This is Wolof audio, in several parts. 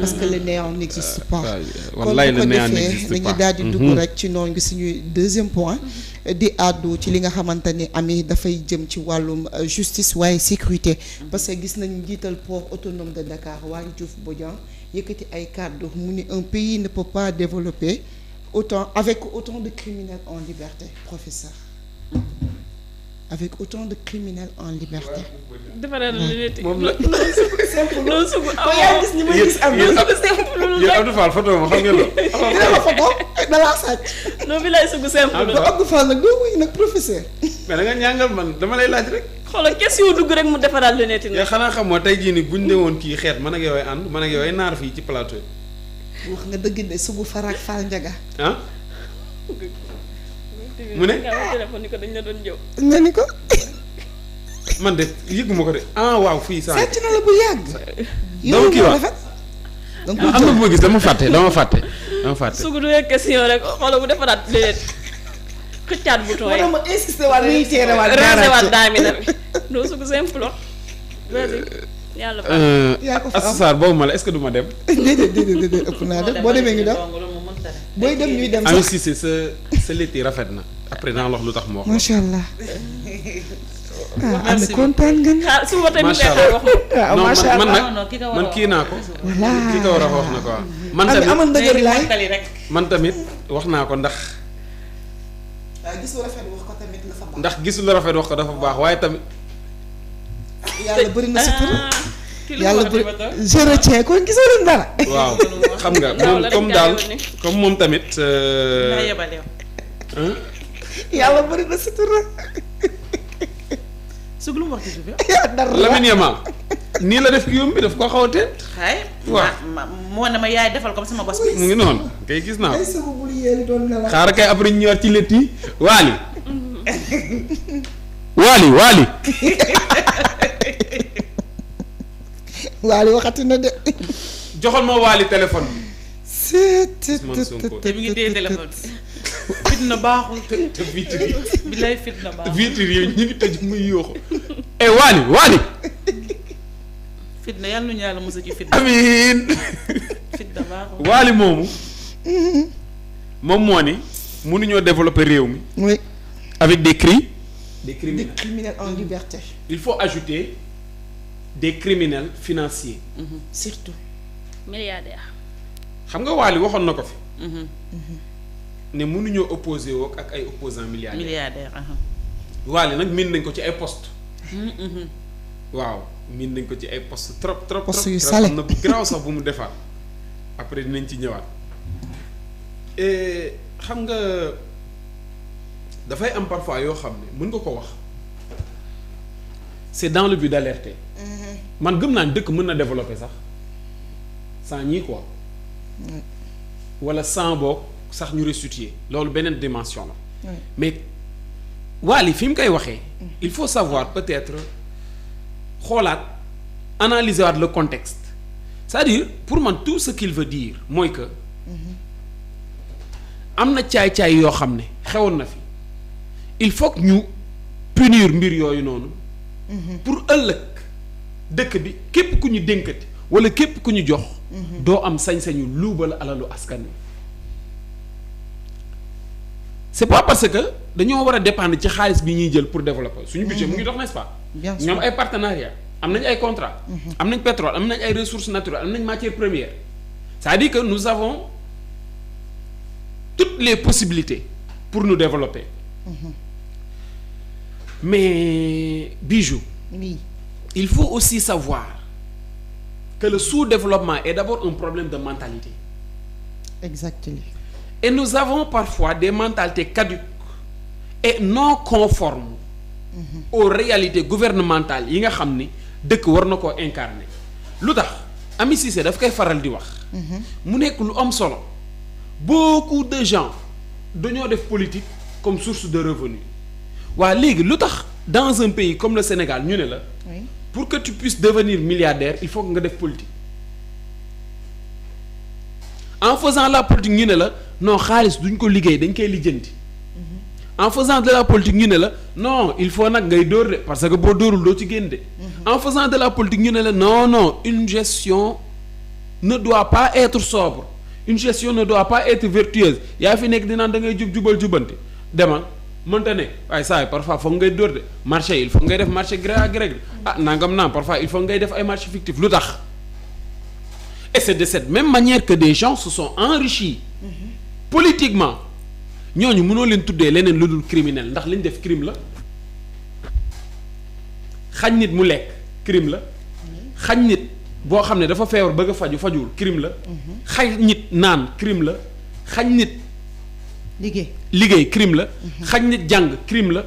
parce que le néant n'existe pas. wallaay le néant n'existe pas dañuy daal di dugg rek ci noonu ngi suñuy deuxième point di àddu ci li nga xamante ni ami dafay jëm ci wàllum justice waaye sécurité parce que gis nañu njiital port autonome de Dakar Waly Diouf Bodian yëkkati ay kàddu mu ni un pays ne peut pas développer avec autant de criminels en liberté professeur avec autant de criminels en liberté. defaral li moom la loolu sugu yaa gis ni ma gis am yéen Abdou Fall photo ma xam ngeen loolu. dina ma photo dalaa sàcc. non bi lay sugu simple ba Abdou Fall nag doo wuy nag professeur. mais da nga ñàngal man dama lay laaj rek. xoolal question dugg rek mu defaral lu netti yow xanaa xamoo tey jii nii buñ demoon kii xeet man ak yow ay ànd man ak yow ay naar fii ci plateau yi. wax nga dëgg de sugu farak Fall Ndiaga. ah. mu ne téléphone ni ko dañ la doon jëw. nga ni ko. man de yëguma ko de ah waaw fii saa sàcc na la bu yàgg. donc kii wax donc am na bu ma gis dama fàtte. sugu du yegg question rek xoolal bu defaraat lu netti xëccaat bouton yi. ma insisté waat muy teere waat ranger waat daamina bi doo sugu simple vas-y yàlla yaa ko fa am Assar boobu ma la est-ce que du ma dem. déedéet ëpp naa dem boo demee ñu dem booy dem ñuy dem Ami sax. Cissé sa létt yi rafet na après naa la wax lu tax mu wax. macha allah. am kontaan nga ni. xaar suba tamit macha ngay xaar wax waaw non macha man allah nag man kii naa ko. voilà kii ko war a wax na ko waaw. man am tamit amal ndëgër laay. man tamit wax naa ko ndax waaw gis lu rafet wax ko tamit la fa baax. ndax gisul rafet wax ko dafa baax waaye tamit. yàlla bëri na sutura. kii lu yàlla ma bëri ko je retiens kon gisoo leen dara. waaw xam nga moom comme daal comme moom tamit. yàlla bëri na sutura. sug lu mu wax ci suuf dara Lamine Yamal nii la def ki yomb bi daf ko xaw a teel. xaay waaw moo ne ma yaay defal ko sama bos bi mu ngi noonu kay gis naa ko. ay sama bul yéeli doon na la. xaaral kay après ñu ñëwaat ci létt yi Waly. Waly. Waly waxati na de. joxal ma Waly téléphone bi. Ousmane Sonko. te mi ngi téye téléphone bi fitna baaxul te vitre yi bi lay fitna baaxul vitre yi ñu ngi tëj muy yooxu. eh Waly. fitna yàlla nu ñu yàlla mos a ci fitna amiin. fitna baaxul Waly moomu. moom moo ni mënuñoo développer réew mi. oui. avec des criminels. des criminels en liberté. il faut ajouter des criminels financiers. surtout. milliardaire. xam nga Waly waxoon na ko fi. ne mënuñoo opposé woo ak ay opposants milliardaires. milliardaire Waly nag miin nañ ko ci ay postes. waaw miin nañ ko ci ay postes trop. Postes yu salé am na bu garaaw sax bu mu defaat après dinañ ci ñëwaat. xam nga dafay am parfois yoo xam ne mën nga ko wax c'est dans le but d'alerter. man gëm naa ne dëkk mën na développer sax sans ñii quoi. wala sans boog sax ñu restituer loolu beneen dimension la. mais Waly fi mu koy waxee. il faut savoir peut-être xoolaat analyser waat le contexte c'est-à-dire pour man tout ce qu'il veut dire mooy que. am na caay-caay yoo xam ne xewoon na fi il faut que ñu punir mbir yooyu noonu. pour ëllëg dëkk bi képp ku ñu dénkati wala képp ku ñu jox. doo am sañ-sañu luubal alalu askan wi. c'est pas parce que dañoo war a dépendre ci xaalis bi ñuy jël pour développer suñu budget mu ngi dox n'est-ce pas. bien sûr ñoom ay partenariat am nañ ay contrats. am nañ pétrole am nañ ay ressources naturelles am nañ matières premières c'est-à-dire que nous avons toutes les possibilités pour nous développer. Mais Bijou. oui. il faut aussi savoir que le sous-développement est d'abord un problème de mentalité. exactement. Et nous avons parfois des mentalités caduques et non conformes aux réalités gouvernementales yi nga xam ni dëkk war na koo incarner. lu tax Ami Cissé daf koy faral di wax. mu nekk lu am solo. beaucoup de gens dañoo def politique comme source de revenu waa léegi lu tax dans un pays comme le Sénégal ñu ne la. oui. pour que tu puisses devenir milliardaire il faut que nga def politique en faisant la politique ñu ne la non xaalis duñ ko liggéey dañ koy lijjanti en faisant de la politique ñu ne la non il faut nag ngay dóor de parce que boo dóorul doo ci génn de en faisant de la politique ñu ne la non une gestion ne doit pas être sobre une gestion ne doit pas être vertueuse yaa fi nekk dinaan da ngay jubal jubanti demal mënta ne waaye saa yi parfois foog ngay dóor de marché il faut ngay def marché gré à gré nangam naam parfois il faut ngay def ay marché fictif lu tax et c'est de cette même manière que des gens se sont enrichis politiquement ñooñu mënoo leen tuddee leneen lu dul criminel ndax liñ def crime la xañ nit mu lekk crime la xañ nit boo xam ne dafa feebar bëgg a fajuwul crime la xañ nit naan crime la xañ nit liggéey crime la xañ nit jàng crime la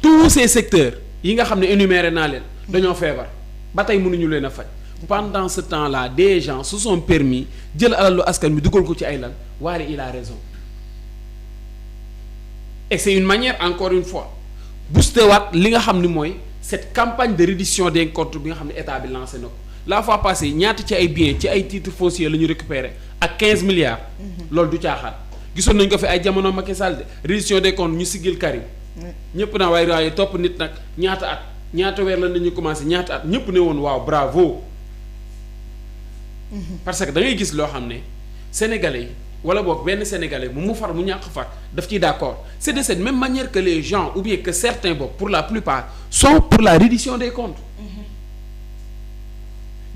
tous ces secteurs yi nga xam ne énuméré naa leen dañoo feebar ba tey mënuñu leen a faj pendant ce temps-là des gens se sont permis jël alalu askan bi dugal ko ci ay lan Wally il a raison et c'est une manière encore une fois booster waat li nga xam ni mooy cette campagne de reddition des comptes bi nga xam ne état bi lancé na ko la fois passée ñaata ci ay biens ci ay titres fonciers la ñu récupéré ak 15 milliards loolu du caaxaan gisoon nañ ko fi ay jamono Macky Sall de reddition des comptes ñu siggil Karim ñëpp naa waaye topp nit nag ñaata at ñaata weer la nañu commencé ñaata at ñëpp ne woon waaw bravo parce que da ngay gis loo xam ne sénégalais yi wala boog benn sénégalais mu far mu ñàkk far daf ciy d'accord c'est de cette même manière que les gens ou bien que certains boog pour la plupart sont pour la reddition des comptes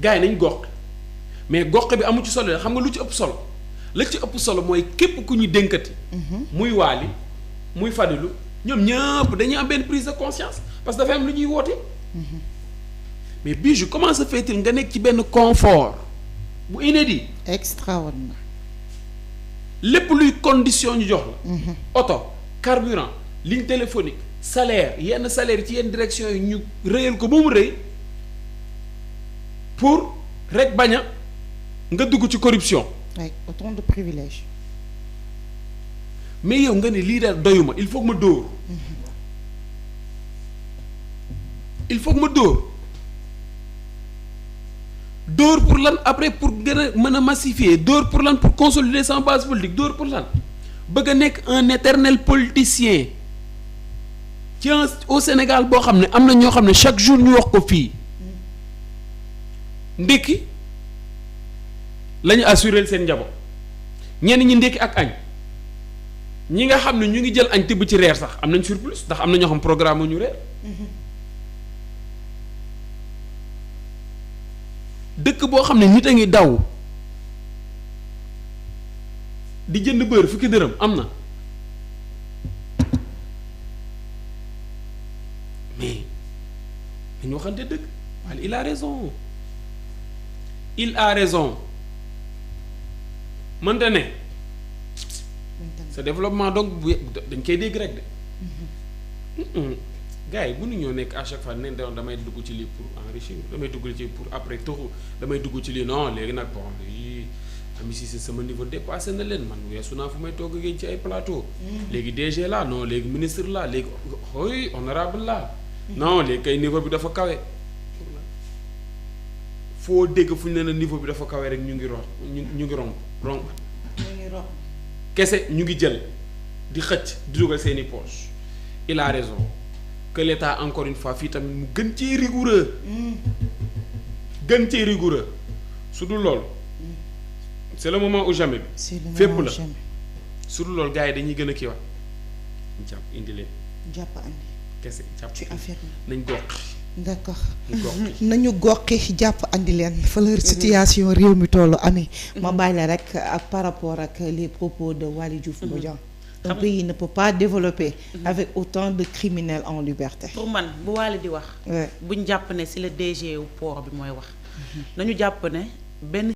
gars yi nañ gox mais gox bi amu ci solo xam nga lu ci ëpp solo la ci ëpp solo mooy képp ku ñu dénkati muy Wally muy Fadilou ñoom ñëpp dañuy am benn prise de conscience parce que dafa am lu ñuy woote mais bii je commence à fait nga nekk ci benn confort bu inédit extraordinaire lépp luy condition ñu jox la oto carburant ligne téléphonique salaire yenn salaire ci yenn direction yi ñu rëyal ko ba mu rëy pour rek bañ a nga dugg ci corruption autant de privilèges mais yow nga ne lii daal doyuma il faut que ma dóor il faut que ma dóor pour lan après pour gën a mën a massifier dóor pour lan pour consolider sama base politique dóor pour lan bëgg a nekk un éternel politicien ci au Sénégal boo xam ne am na ñoo xam ne chaque jour ñu wax ko fii ndékki la ñu assurer seen njaboot ñenn ñi ndékki ak añ ñi nga xam ne ñu ngi jël añ tibb ci reer sax am nañ surplus ndax am na ñoo xam programme ñu reer dëkk boo xam ne nit a ngi daw di jënd beurre fukki dërëm am na mais dañu waxante dëgg wala il a raison mënta ne ce développement donc dañ koy dégg rek de gars yi mënuñoo nekk à chaque fois ne damay dugg ci lii pour enrichir damay dugg ci pour après toxu damay dugg ci lii non léegi nag bon lii ami si sama niveau dépassé na leen man weesu naa fu may togg ngeen ci ay plateau léegi DG la non léegi ministre la léegi oui honorable la non léegi kay niveau bi dafa kawe foo dégg fu ñu ne niveau bi dafa kawe rek ñu ngi romb kese ñu ngi jël di xëcc di dugal seeni poche il a raison que l'État encore une fois fii tamit mu gën cee rigoureux su dul loolu c'est le moment ou jamais bi fépp la su dul loolu gars yi dañuy gën a kiiwaat jàpp indi leen jàpp andi kese jàpp ci affaire nañ gox d'accord nañu goqi jàpp andi leen valeur situation réew mi tollu amee ma bàyyi la rek ak par rapport ak les propos de Waly Diouf Bodian un pays ne peut pas développer avec autant de criminels en liberté. pour man bu Waly di wax buñ jàpp ne si le DG wu port bi mooy wax nañu jàpp ne benn